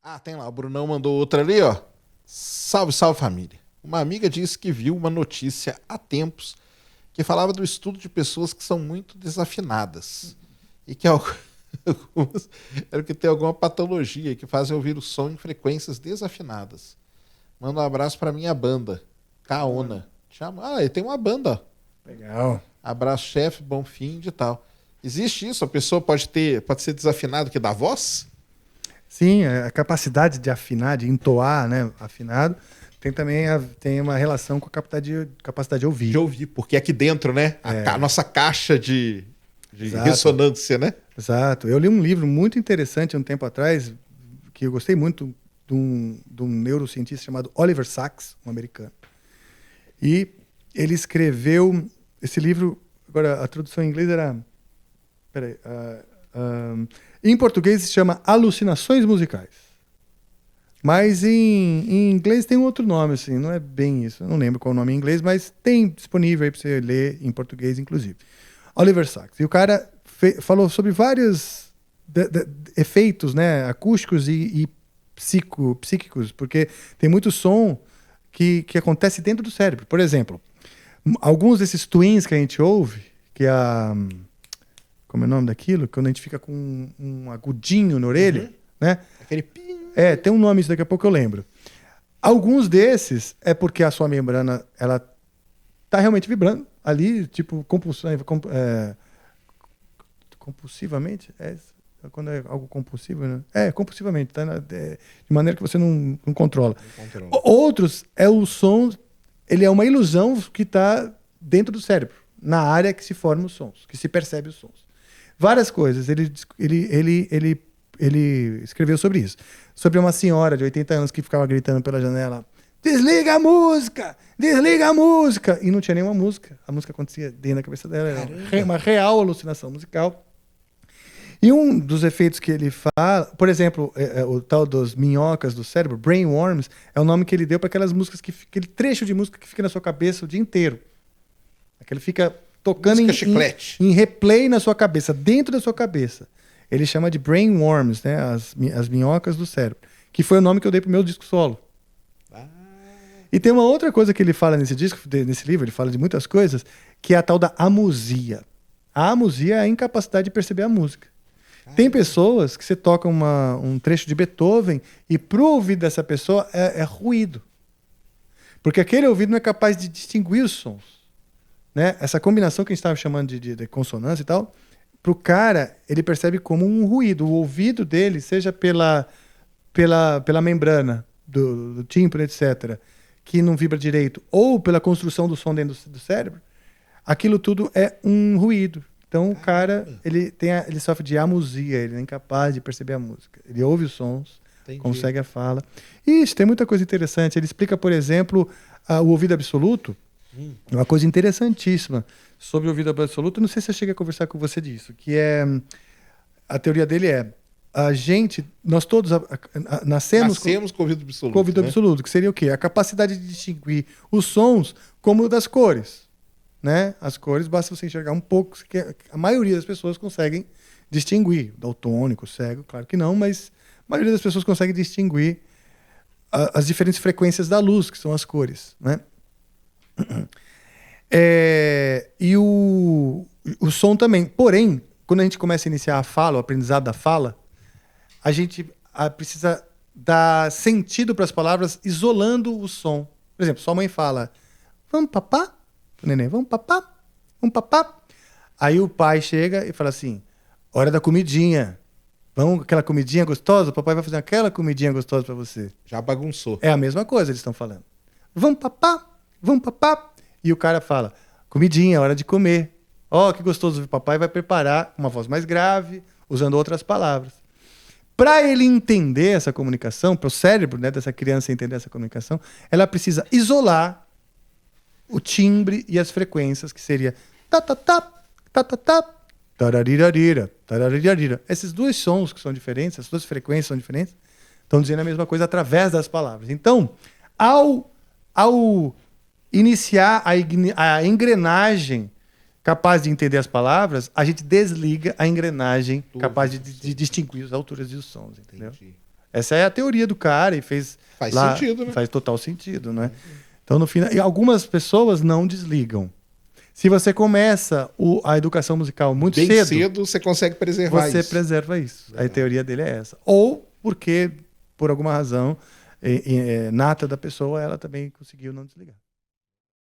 Ah, tem lá, o Brunão mandou outra ali, ó. Salve, salve família. Uma amiga disse que viu uma notícia há tempos que falava do estudo de pessoas que são muito desafinadas e que algumas eram que tem alguma patologia que fazem ouvir o som em frequências desafinadas. Manda um abraço pra minha banda, Kaona. Ah, ele tem uma banda, ó. Legal. Abraço, chefe, bom fim de tal. Existe isso? A pessoa pode ser desafinada que dá voz? Sim, a capacidade de afinar, de entoar, né, afinado, tem também tem uma relação com a capacidade de ouvir. De ouvir, porque aqui dentro, né? A nossa caixa de Exato. ressonância, né? Exato. Eu li um livro muito interessante um tempo atrás, que eu gostei muito, de um neurocientista chamado Oliver Sacks, um americano. E ele escreveu esse livro, agora a tradução em inglês era... Peraí. Em português se chama Alucinações Musicais. Mas em inglês tem um outro nome, assim, não é bem isso. Eu não lembro qual é o nome em inglês, mas tem disponível aí para você ler em português, inclusive. Oliver Sacks. E o cara falou sobre vários efeitos, né, acústicos e psíquicos, porque tem muito som que acontece dentro do cérebro. Por exemplo, alguns desses twins que a gente ouve, que é a... Como é o nome daquilo? Quando a gente fica com um agudinho na orelha, né? Aquele pim. Tem um nome, isso daqui a pouco eu lembro. Alguns desses é porque a sua membrana, ela tá realmente vibrando ali, tipo, compulsivamente? Quando é algo compulsivo, né? Compulsivamente, tá? De maneira que você não controla. Outros, o som, ele é uma ilusão que está dentro do cérebro, na área que se formam os sons, que se percebe os sons. Várias coisas. Ele escreveu sobre isso. Sobre uma senhora de 80 anos que ficava gritando pela janela: desliga a música! Desliga a música! E não tinha nenhuma música. A música acontecia dentro da cabeça dela. Era uma real alucinação musical. E um dos efeitos que ele fala, por exemplo, o tal dos minhocas do cérebro, brainworms, é o nome que ele deu para aquelas músicas, aquele trecho de música que fica na sua cabeça o dia inteiro. Aquele fica tocando em replay na sua cabeça, dentro da sua cabeça. Ele chama de brainworms, né? As minhocas do cérebro. Que foi o nome que eu dei pro meu disco solo. E tem uma outra coisa que ele fala nesse livro, ele fala de muitas coisas, que é a tal da amusia. A amusia é a incapacidade de perceber a música. Tem pessoas que você toca um trecho de Beethoven e pro ouvido dessa pessoa é ruído. Porque aquele ouvido não é capaz de distinguir os sons. Né? Essa combinação que a gente estava chamando de consonância e tal, para o cara, ele percebe como um ruído. O ouvido dele, seja pela membrana do tímpano, etc., que não vibra direito, ou pela construção do som dentro do cérebro, aquilo tudo é um ruído. Então o cara, ele sofre de amusia, ele é incapaz de perceber a música. Ele ouve os sons, consegue a fala. E isso, tem muita coisa interessante. Ele explica, por exemplo, o ouvido absoluto. Uma coisa interessantíssima sobre o ouvido absoluto, não sei se eu cheguei a conversar com você disso, que é, a teoria dele é, nós todos nascemos com o ouvido absoluto. Com o ouvido absoluto, que seria o quê? A capacidade de distinguir os sons como das cores. Né? As cores, basta você enxergar um pouco, que a maioria das pessoas conseguem distinguir. Daltônico, cego, claro que não, mas a maioria das pessoas consegue distinguir as diferentes frequências da luz, que são as cores, né? E o som também. Porém, quando a gente começa a iniciar a fala, o aprendizado da fala, a gente precisa dar sentido para as palavras isolando o som. Por exemplo, sua mãe fala: vamos papá? O neném: vamos papá? Vamos papá? Aí o pai chega e fala assim: hora da comidinha. Vamos, aquela comidinha gostosa? O papai vai fazer aquela comidinha gostosa para você. Já bagunçou. É a mesma coisa, eles estão falando. Vamos papá? Vamos papá? E o cara fala: comidinha, hora de comer. Ó, que gostoso. O papai vai preparar uma voz mais grave, usando outras palavras. Para ele entender essa comunicação, para o cérebro, né, dessa criança entender essa comunicação, ela precisa isolar o timbre e as frequências, que seria ta-ta-ta, ta-ta-ta, tararirarira, tararirarira. Esses dois sons que são diferentes, essas duas frequências são diferentes, estão dizendo a mesma coisa através das palavras. Então, ao iniciar a engrenagem capaz de entender as palavras, a gente desliga a engrenagem capaz de distinguir as alturas e os sons, entendeu? Entendi. Essa é a teoria do cara e fez Faz lá, sentido, né? faz total sentido, né? Então, no final, e algumas pessoas não desligam. Se você começa a educação musical muito Bem cedo, cedo você consegue preservar você isso. preserva isso. Legal. A teoria dele é essa. Ou porque, por alguma razão nata da pessoa, ela também conseguiu não desligar.